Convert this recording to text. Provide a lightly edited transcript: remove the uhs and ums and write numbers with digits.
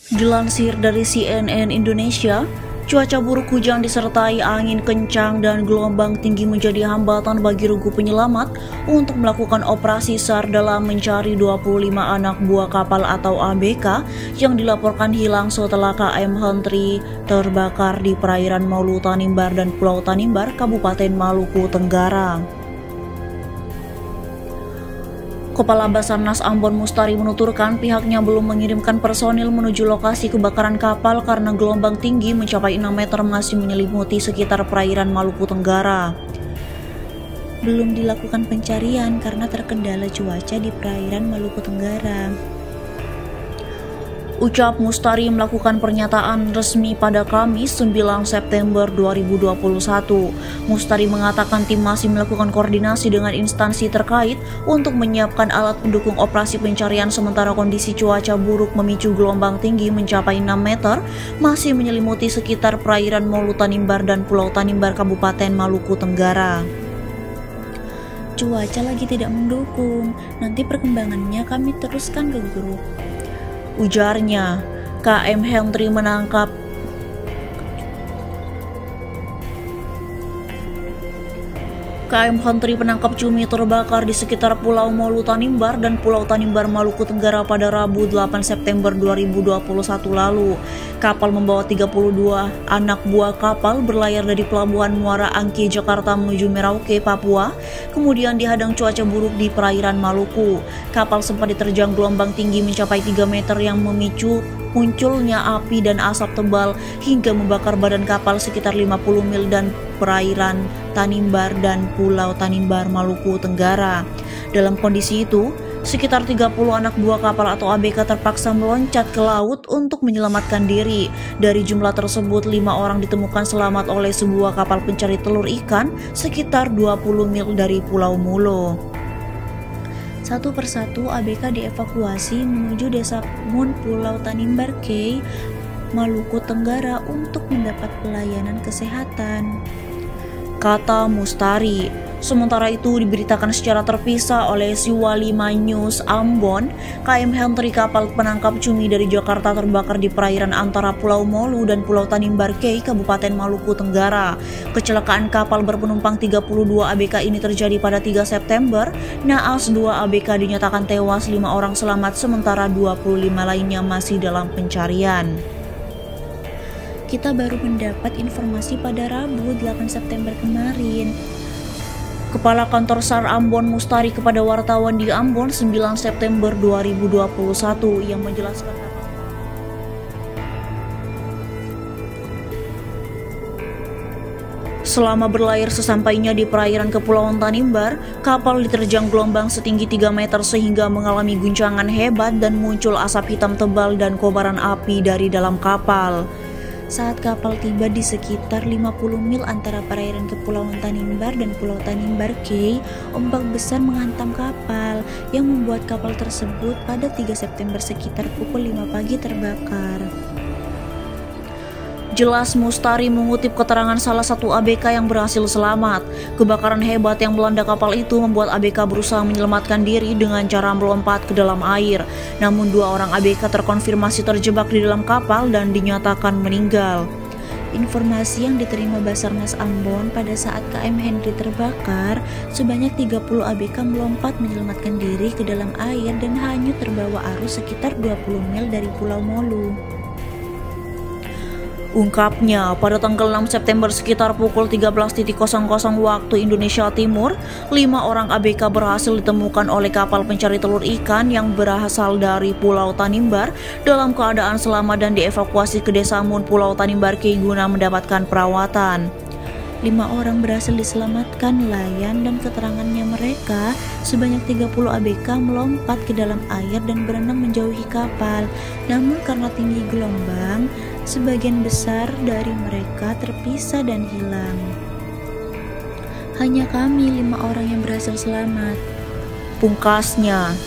Dilansir dari CNN Indonesia, cuaca buruk hujan disertai angin kencang dan gelombang tinggi menjadi hambatan bagi regu penyelamat untuk melakukan operasi SAR dalam mencari 25 anak buah kapal atau ABK yang dilaporkan hilang setelah KM Hentri terbakar di perairan Maulu Tanimbar dan Pulau Tanimbar, Kabupaten Maluku Tenggara. Kepala Basarnas Ambon Mustari menuturkan pihaknya belum mengirimkan personil menuju lokasi kebakaran kapal karena gelombang tinggi mencapai 6 meter masih menyelimuti sekitar perairan Maluku Tenggara. Belum dilakukan pencarian karena terkendala cuaca di perairan Maluku Tenggara. Ucap Mustari melakukan pernyataan resmi pada Kamis 9 September 2021. Mustari mengatakan tim masih melakukan koordinasi dengan instansi terkait untuk menyiapkan alat pendukung operasi pencarian sementara kondisi cuaca buruk memicu gelombang tinggi mencapai 6 meter masih menyelimuti sekitar perairan Maulu Tanimbar dan Pulau Tanimbar, Kabupaten Maluku Tenggara. Cuaca lagi tidak mendukung, nanti perkembangannya kami teruskan ke grup, ujarnya. KM Hentri menangkap cumi terbakar di sekitar Pulau Maulu Tanimbar dan Pulau Tanimbar, Maluku Tenggara pada Rabu 8 September 2021 lalu. Kapal membawa 32 anak buah kapal berlayar dari Pelabuhan Muara Angke, Jakarta menuju Merauke, Papua. Kemudian dihadang cuaca buruk di perairan Maluku. Kapal sempat diterjang gelombang tinggi mencapai 3 meter yang memicu munculnya api dan asap tebal hingga membakar badan kapal sekitar 50 mil dan perairan Tanimbar dan Pulau Tanimbar, Maluku Tenggara. Dalam kondisi itu, sekitar 30 anak buah kapal atau ABK terpaksa meloncat ke laut untuk menyelamatkan diri. Dari jumlah tersebut, 5 orang ditemukan selamat oleh sebuah kapal pencari telur ikan sekitar 20 mil dari Pulau Mulo. Satu persatu ABK dievakuasi menuju Desa Mun, Pulau Tanimbar Key, Maluku Tenggara untuk mendapat pelayanan kesehatan, kata Mustari. Sementara itu diberitakan secara terpisah oleh Siwalima News Ambon, KM Hentri kapal penangkap cumi dari Jakarta terbakar di perairan antara Pulau Maulu dan Pulau Tanimbar Key, Kabupaten Maluku Tenggara. Kecelakaan kapal berpenumpang 32 ABK ini terjadi pada 3 September. Naas 2 ABK dinyatakan tewas, 5 orang selamat, sementara 25 lainnya masih dalam pencarian. Kita baru mendapat informasi pada Rabu 8 September kemarin. Kepala Kantor SAR Ambon Mustari kepada wartawan di Ambon 9 September 2021 yang menjelaskan selama berlayar sesampainya di perairan Kepulauan Tanimbar, kapal diterjang gelombang setinggi 3 meter sehingga mengalami guncangan hebat dan muncul asap hitam tebal dan kobaran api dari dalam kapal. Saat kapal tiba di sekitar 50 mil antara perairan Kepulauan Tanimbar dan Pulau Tanimbar Key, ombak besar menghantam kapal yang membuat kapal tersebut pada 3 September sekitar pukul 5 pagi terbakar. Jelas Mustari mengutip keterangan salah satu ABK yang berhasil selamat. Kebakaran hebat yang melanda kapal itu membuat ABK berusaha menyelamatkan diri dengan cara melompat ke dalam air. Namun 2 orang ABK terkonfirmasi terjebak di dalam kapal dan dinyatakan meninggal. Informasi yang diterima Basarnas Ambon pada saat KM Hentri terbakar, sebanyak 30 ABK melompat menyelamatkan diri ke dalam air dan hanyut terbawa arus sekitar 20 mil dari Pulau Maulu. Ungkapnya, pada tanggal 6 September sekitar pukul 13.00 waktu Indonesia Timur, 5 orang ABK berhasil ditemukan oleh kapal pencari telur ikan yang berasal dari Pulau Tanimbar dalam keadaan selamat dan dievakuasi ke Desa Mun, Pulau Tanimbar Key guna mendapatkan perawatan. 5 orang berhasil diselamatkan nelayan dan keterangannya mereka, sebanyak 30 ABK melompat ke dalam air dan berenang menjauhi kapal. Namun karena tinggi gelombang, sebagian besar dari mereka terpisah dan hilang. Hanya kami 5 orang yang berhasil selamat, pungkasnya.